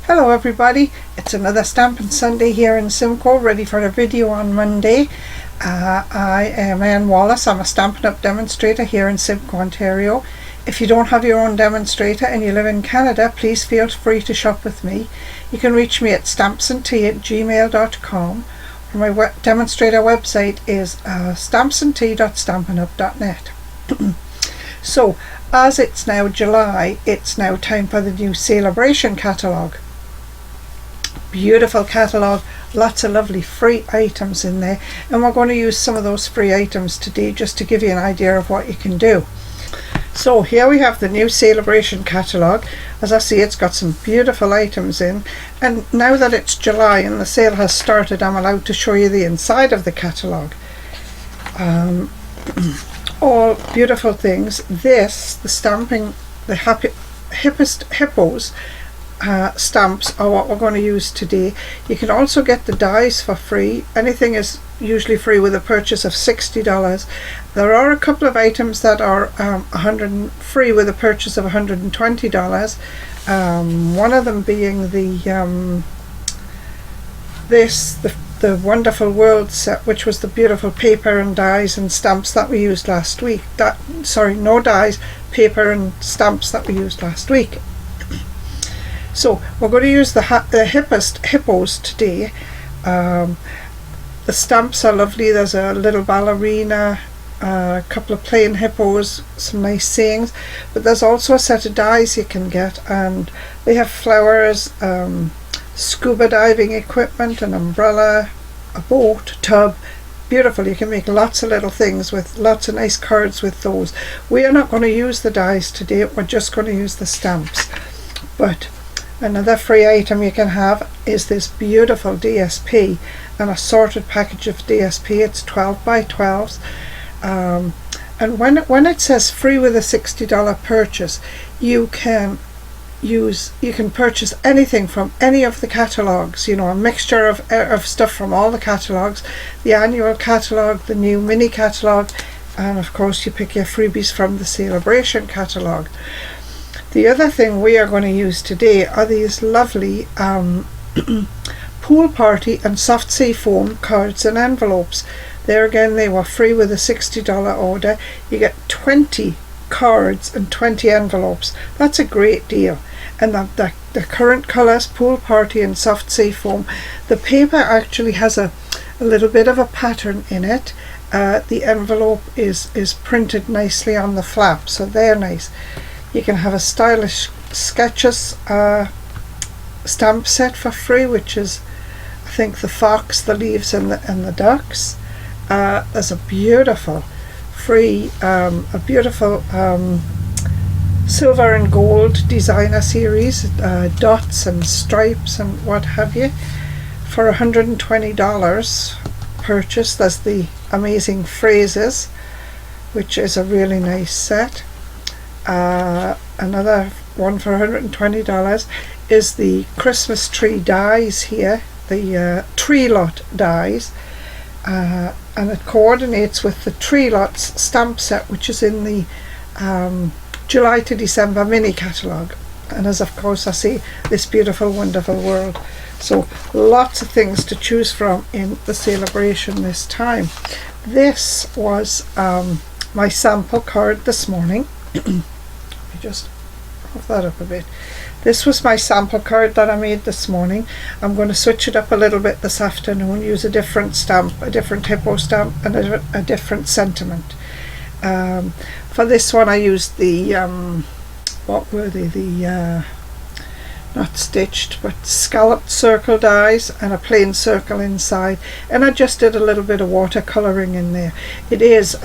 Hello everybody, it's another Stampin' Sunday here in Simcoe, ready for a video on Monday. I am Anne Wallace. I'm a Stampin' Up! Demonstrator here in Simcoe, Ontario. If you don't have your own demonstrator and you live in Canada, please feel free to shop with me. You can reach me at stampsandtea@gmail.com, or my demonstrator website is stampsandtea.stampinup.net. So, as it's now July, it's now time for the new Celebration catalogue. Beautiful catalogue, lots of lovely free items in there, and we're going to use some of those free items today just to give you an idea of what you can do. So here we have the new Celebration catalogue. As I see, it's got some beautiful items in, and now that it's July and the sale has started, I'm allowed to show you the inside of the catalogue. All beautiful things. The Hippest Hippos stamps are what we're going to use today. You can also get the dies for free. Anything is usually free with a purchase of $60. There are a couple of items that are free with a purchase of $120. One of them being the Wonderful World set, which was the beautiful paper and dies and stamps that we used last week. No dies, paper and stamps that we used last week. So we're going to use the Hippest Hippos today. The stamps are lovely. There's a little ballerina, a couple of plain hippos, some nice sayings, but there's also a set of dies you can get, and they have flowers, scuba diving equipment, an umbrella, a boat, tub. Beautiful. You can make lots of little things with lots of nice cards with those. We are not going to use the dies today, we're just going to use the stamps. But another free item you can have is this beautiful DSP, an assorted package of DSP. It's 12 by 12s, and when it says free with a $60 purchase, you can purchase anything from any of the catalogues, a mixture of stuff from all the catalogues, the annual catalogue, the new mini catalogue, and of course you pick your freebies from the Celebration catalogue. The other thing we are going to use today are these lovely pool party and soft sea foam cards and envelopes. There again, they were free with a $60 order. You get 20 cards and 20 envelopes. That's a great deal. And the current colours, pool party and soft sea foam. The paper actually has a little bit of a pattern in it. The envelope is printed nicely on the flap, so they're nice. You can have a stylish Sketches stamp set for free, which is, I think, the fox, the leaves, and the ducks. There's a beautiful free, silver and gold designer series, dots and stripes and what have you, for $120 purchase. There's the amazing phrases, which is a really nice set. Another one for $120 is the Christmas tree dies here, the tree lot dies, and it coordinates with the tree lots stamp set, which is in the July to December mini catalogue. And as of course I see this beautiful Wonderful World. So lots of things to choose from in the Celebration this time. This was my sample card this morning. Let me just move that up a bit. This was my sample card that I made this morning. I'm going to switch it up a little bit this afternoon, use a different stamp, a different hippo stamp, and a different sentiment. For this one I used the what were they, the not stitched but scalloped circle dies and a plain circle inside, and I just did a little bit of watercolouring in there. It is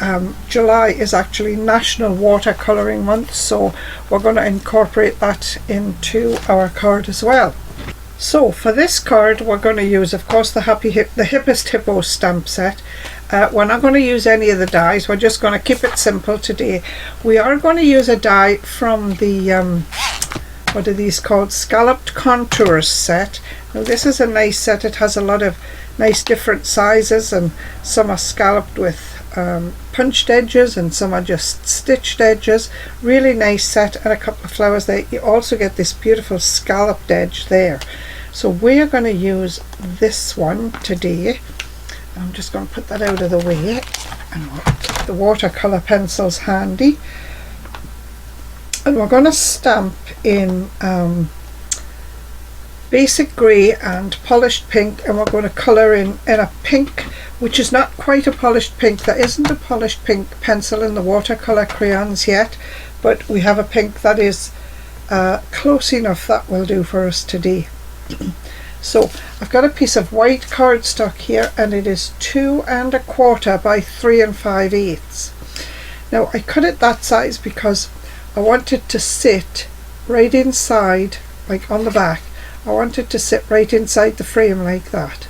July is actually National Watercolouring Month, so we're going to incorporate that into our card as well. So for this card we're going to use, of course, the Hippest Hippo stamp set. We're not going to use any of the dies. We're just going to keep it simple today. We are going to use a die from the what are these called, Scalloped Contours set. Now this is a nice set. It has a lot of nice different sizes, and some are scalloped with punched edges and some are just stitched edges. Really nice set, and a couple of flowers there. You also get this beautiful scalloped edge there. So we're going to use this one today. I'm just going to put that out of the way, and we'll keep the watercolour pencils handy. And we're going to stamp in basic grey and polished pink, and we're going to colour in a pink which is not quite a polished pink. There isn't a polished pink pencil in the watercolour crayons yet, but we have a pink that is close enough. That will do for us today. So I've got a piece of white cardstock here, and it is 2 1/4 by 3 5/8. Now I cut it that size because I want it to sit right inside, like on the back. I want it to sit right inside the frame like that.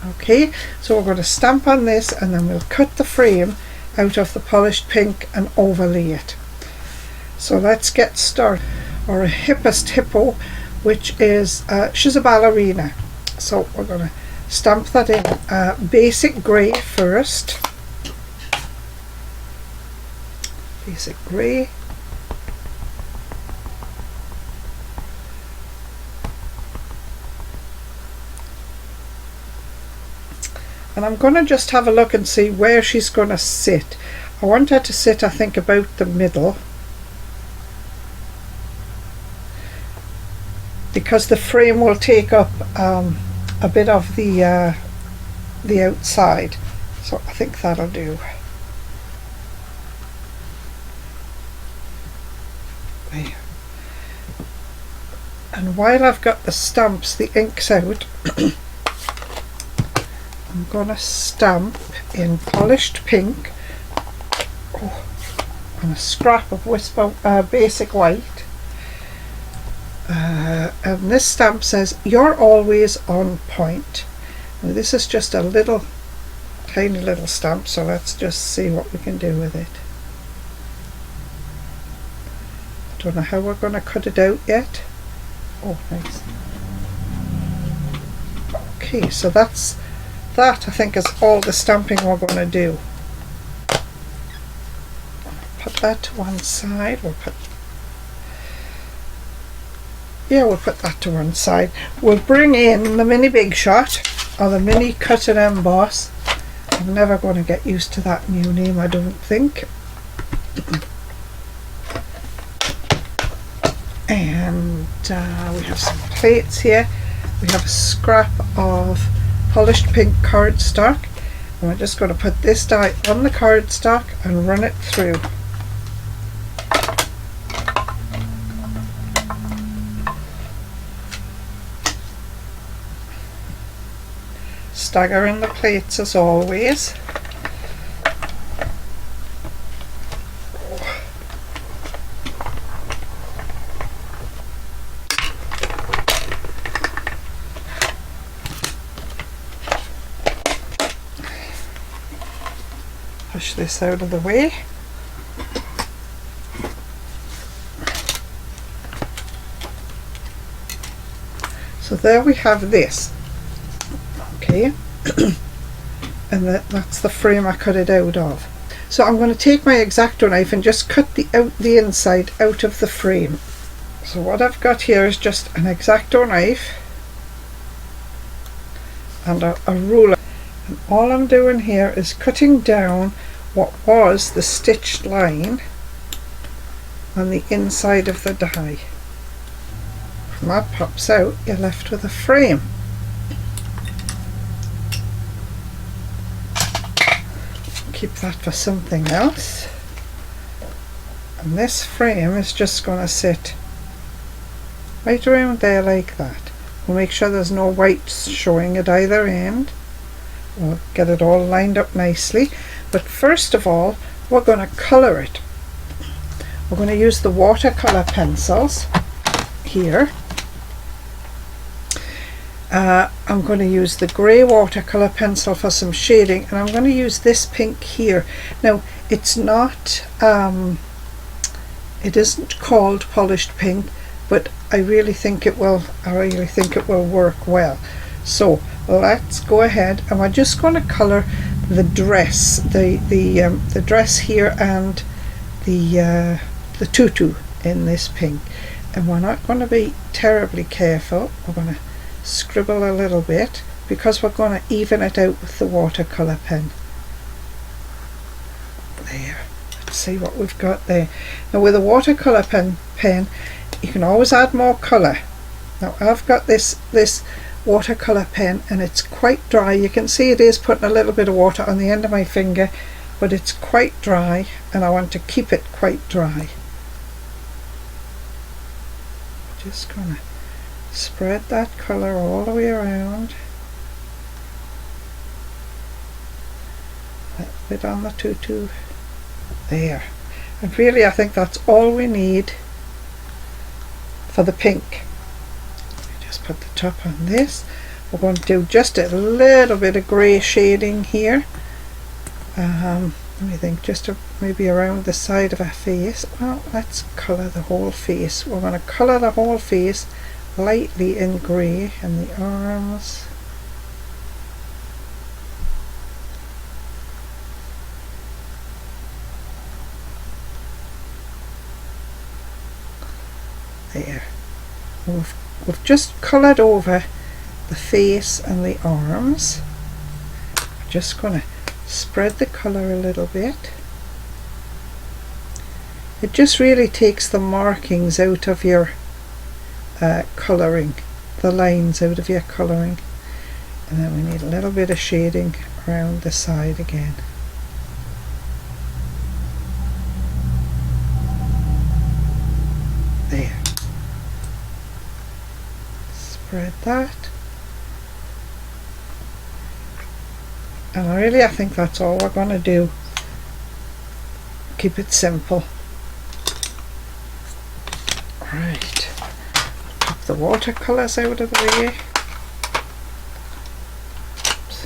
Okay, so we're going to stamp on this, and then we'll cut the frame out of the polished pink and overlay it. So let's get started. Or a Hippest hippo, which is she's a ballerina. So we're going to stamp that in basic grey first. Basic grey. And I'm going to just have a look and see where she's going to sit. I want her to sit, I think, about the middle, because the frame will take up a bit of the outside. So I think that'll do. There. And while I've got the stamps, the ink's out, I'm going to stamp in polished pink on a scrap of basic white. And this stamp says, "You're always on point." Now this is just a little, tiny little stamp, so let's just see what we can do with it. I don't know how we're going to cut it out yet. Oh, nice. Okay, so that I think is all the stamping we're going to do. Put that to one side. We'll put that to one side. We'll bring in the mini Big Shot, or the mini Cut and Emboss. I'm never going to get used to that new name, I don't think. And we have some plates here. We have a scrap of polished pink cardstock, and we're just going to put this die on the cardstock and run it through. Stagger in the plates as always. Push this out of the way. So there we have this. Okay, and that's the frame I cut it out of. So I'm going to take my X-Acto knife and just cut the inside out of the frame. So what I've got here is just an X-Acto knife and a ruler. And all I'm doing here is cutting down what was the stitched line on the inside of the die. When that pops out, you're left with a frame. Keep that for something else. And this frame is just going to sit right around there like that. We'll make sure there's no white showing at either end. We'll get it all lined up nicely, but first of all we're going to colour it. We're going to use the watercolour pencils here. I'm going to use the grey watercolour pencil for some shading, and I'm going to use this pink here. Now it's not, it isn't called polished pink, but I really think it will work well. So let's go ahead, and we're just going to colour the dress, the dress here, and the tutu in this pink. And we're not going to be terribly careful. We're going to scribble a little bit because we're going to even it out with the watercolor pen. There. Let's see what we've got there. Now with a watercolor pen, you can always add more color. Now I've got this watercolor pen and it's quite dry. You can see it is putting a little bit of water on the end of my finger, but it's quite dry and I want to keep it quite dry. Just gonna spread that color all the way around. A bit on the tutu. There. And really I think that's all we need for the pink. Just put the top on this. We're going to do just a little bit of grey shading here. Let me think, just maybe around the side of her face. Well, let's colour the whole face. We're going to colour the whole face lightly in grey, and the arms. There. We've just coloured over the face and the arms. I'm just going to spread the colour a little bit. It just really takes the markings out of your colouring, the lines out of your colouring. And then we need a little bit of shading around the side again. There. Spread that. And I think that's all we're going to do. Keep it simple. Right. Pop the watercolours out of the way. Oops.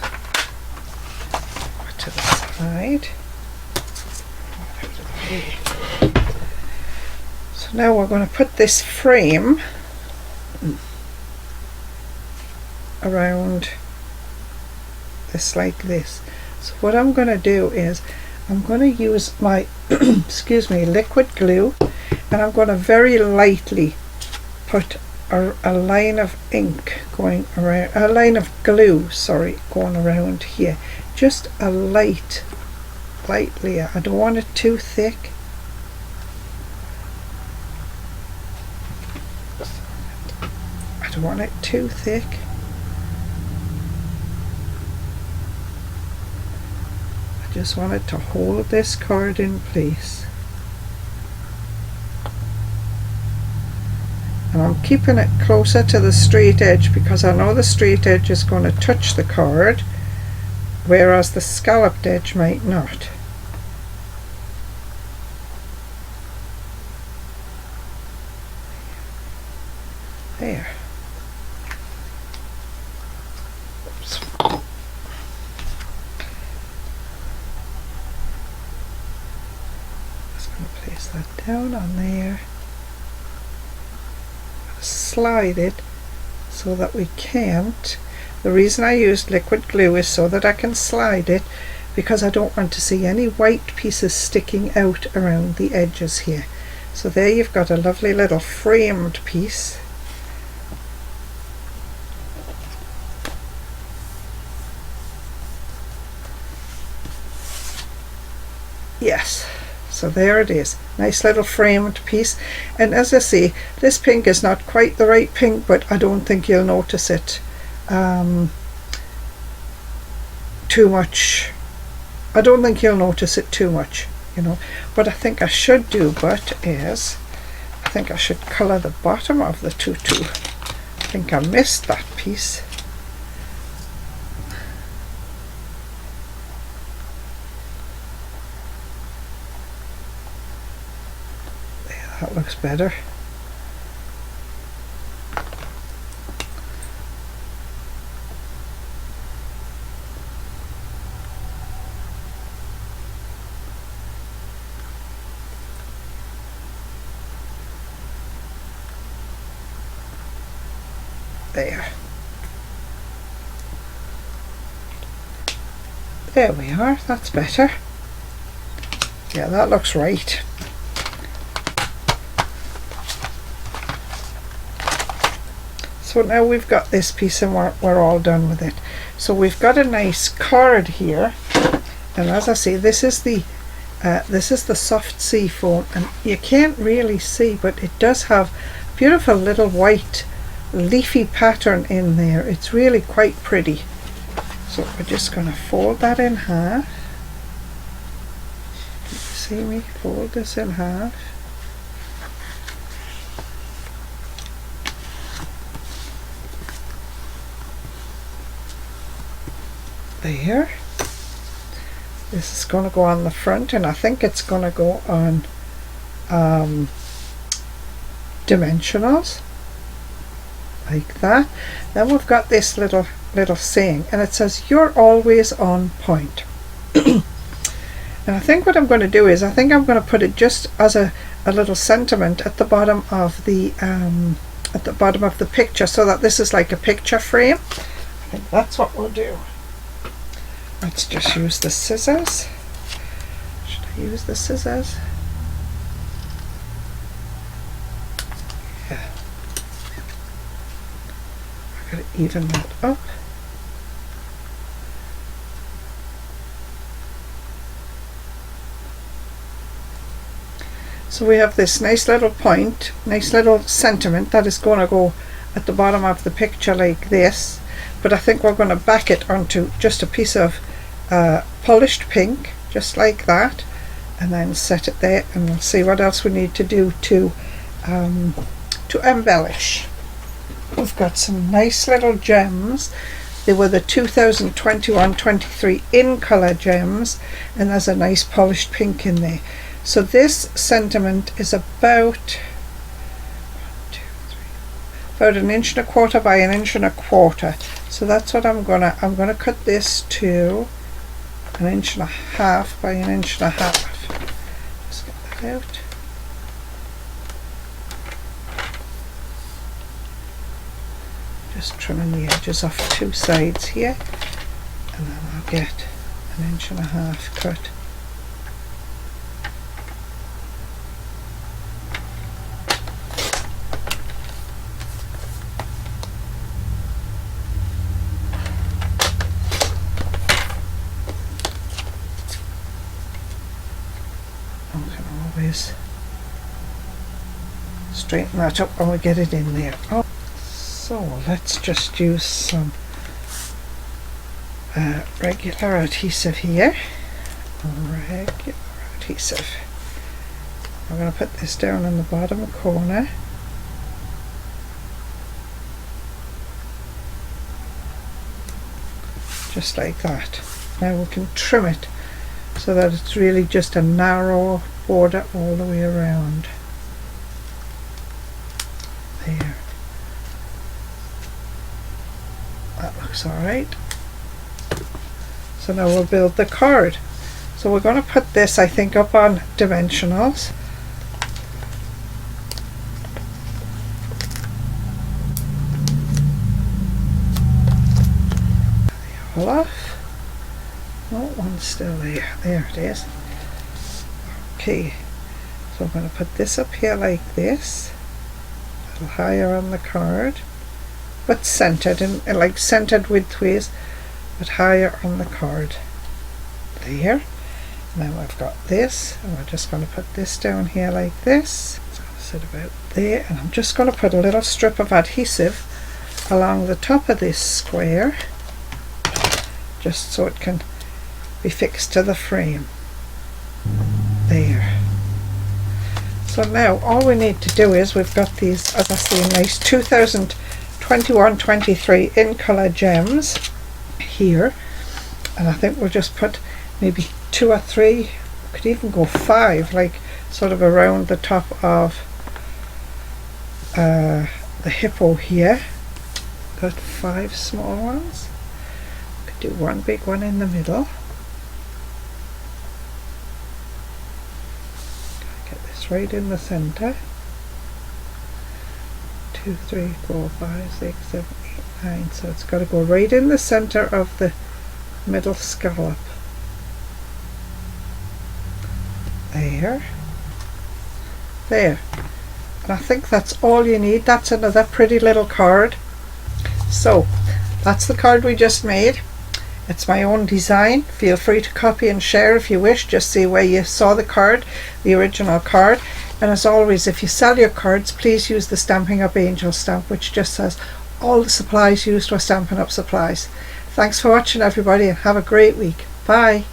Put to the side. Out of the way. So now we're going to put this frame around this like this. So what I'm going to do is I'm going to use my excuse me, liquid glue, and I'm going to very lightly put a line of ink going around, a line of glue, sorry, going around here. Just a light layer. I don't want it too thick. I don't want it too thick. Just want it to hold this card in place. And I'm keeping it closer to the straight edge because I know the straight edge is going to touch the card, whereas the scalloped edge might not. There. Oops. Place that down on there, slide it so that we can't. The reason I used liquid glue is so that I can slide it, because I don't want to see any white pieces sticking out around the edges here. So there you've got a lovely little framed piece. Yes. So there it is, nice little framed piece. And as I say, this pink is not quite the right pink, but I don't think you'll notice it too much. I don't think you'll notice it too much, you know. What I think I should do, is I think I should colour the bottom of the tutu. I think I missed that piece. That looks better. There. There we are, that's better. Yeah, that looks right. So now we've got this piece and we're all done with it. So we've got a nice card here, and as I say, this is the soft sea foam, and you can't really see, but it does have beautiful little white leafy pattern in there. It's really quite pretty. So we're just going to fold that in half. You see me fold this in half. There. This is going to go on the front, and I think it's going to go on dimensionals like that. Then we've got this little saying, and it says, "You're always on point." And I think what I'm going to do is, I think I'm going to put it just as a little sentiment at the bottom of the picture, so that this is like a picture frame. I think that's what we'll do. Let's just use the scissors. Should I use the scissors? Yeah. I've got to even that up. So we have this nice little point, nice little sentiment that is going to go at the bottom of the picture like this. But I think we're going to back it onto just a piece of polished pink, just like that, and then set it there, and we'll see what else we need to do to embellish. We've got some nice little gems. They were the 2021-23 in colour gems, and there's a nice polished pink in there. So this sentiment is about 1, 2, 3, about 1.25 inches by 1.25 inches. So that's what I'm gonna cut this to 1.5 inches by 1.5 inches. Just get that out. Just trimming the edges off 2 sides here, and then I'll get 1.5 inches cut. Straighten that up when we get it in there. Oh, so let's just use some regular adhesive here. Regular adhesive. I'm going to put this down in the bottom corner. Just like that. Now we can trim it so that it's really just a narrow border all the way around. There. That looks alright. So now we'll build the card. So we're going to put this, I think, up on dimensionals. All off. Oh, one's still there. There it is. Okay, so I'm going to put this up here like this, a little higher on the card, but centered, and like centered widthways, but higher on the card. There. Now I've got this, and we're just going to put this down here like this. It's going to sit about there, and I'm just going to put a little strip of adhesive along the top of this square, just so it can be fixed to the frame. There. So now all we need to do is, we've got these, as I say, nice 2021-23 in colour gems here, and I think we'll just put maybe 2 or 3, we could even go 5, like sort of around the top of the hippo here. Got 5 small ones. Could do 1 big one in the middle. Right in the center. 2, 3, 4, 5, 6, 7, 8, 9. So it's got to go right in the center of the middle scallop. there, there. And I think that's all you need. That's another pretty little card. So that's the card we just made. It's my own design. Feel free to copy and share if you wish. Just see where you saw the card, the original card. And as always, if you sell your cards, please use the Stampin' Up Angel stamp, which just says all the supplies used were Stampin' Up supplies. Thanks for watching, everybody, and have a great week. Bye.